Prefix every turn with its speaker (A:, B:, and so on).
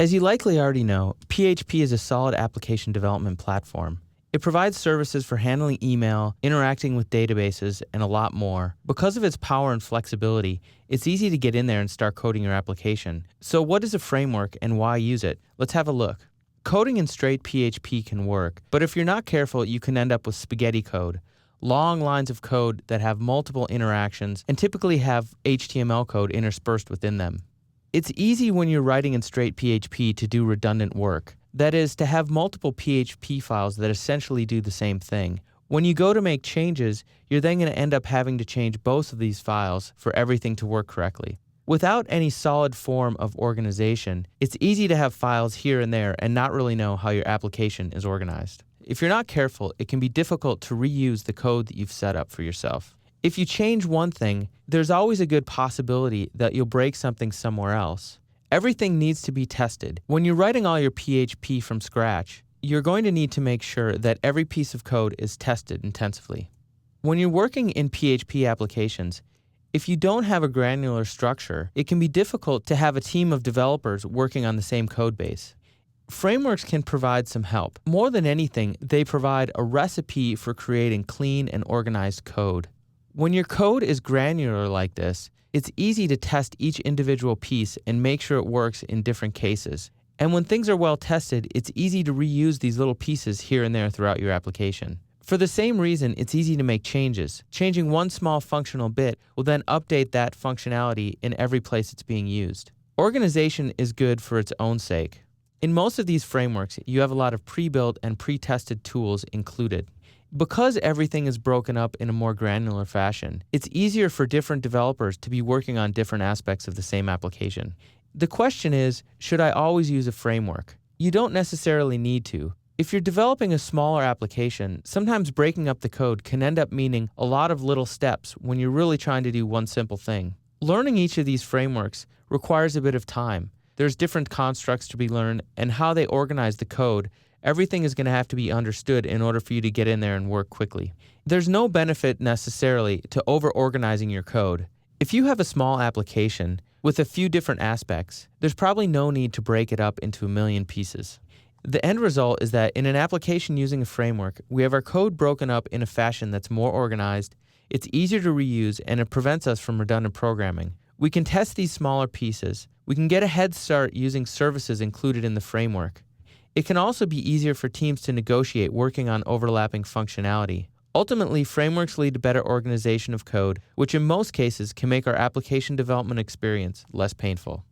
A: As you likely already know, PHP is a solid application development platform. It provides services for handling email, interacting with databases, and a lot more. Because of its power and flexibility, it's easy to get in there and start coding your application. So what is a framework and why use it? Let's have a look. Coding in straight PHP can work, but if you're not careful, you can end up with spaghetti code. Long lines of code that have multiple interactions and typically have HTML code interspersed within them. It's easy when you're writing in straight PHP to do redundant work. That is, to have multiple PHP files that essentially do the same thing. When you go to make changes, you're then going to end up having to change both of these files for everything to work correctly. Without any solid form of organization, it's easy to have files here and there and not really know how your application is organized. If you're not careful, it can be difficult to reuse the code that you've set up for yourself. If you change one thing, there's always a good possibility that you'll break something somewhere else. Everything needs to be tested. When you're writing all your PHP from scratch, you're going to need to make sure that every piece of code is tested intensively. When you're working in PHP applications, if you don't have a granular structure, it can be difficult to have a team of developers working on the same code base. Frameworks can provide some help. More than anything, they provide a recipe for creating clean and organized code. When your code is granular like this, it's easy to test each individual piece and make sure it works in different cases. And when things are well tested, it's easy to reuse these little pieces here and there throughout your application. For the same reason, it's easy to make changes. Changing one small functional bit will then update that functionality in every place it's being used. Organization is good for its own sake. In most of these frameworks, you have a lot of pre-built and pre-tested tools included. Because everything is broken up in a more granular fashion, it's easier for different developers to be working on different aspects of the same application. The question is, should I always use a framework? You don't necessarily need to. If you're developing a smaller application, sometimes breaking up the code can end up meaning a lot of little steps when you're really trying to do one simple thing. Learning each of these frameworks requires a bit of time. There's different constructs to be learned, and how they organize the code. Everything is going to have to be understood in order for you to get in there and work quickly. There's no benefit necessarily to over-organizing your code. If you have a small application with a few different aspects, there's probably no need to break it up into a million pieces. The end result is that in an application using a framework, we have our code broken up in a fashion that's more organized, it's easier to reuse, and it prevents us from redundant programming. We can test these smaller pieces. We can get a head start using services included in the framework. It can also be easier for teams to negotiate working on overlapping functionality. Ultimately, frameworks lead to better organization of code, which in most cases can make our application development experience less painful.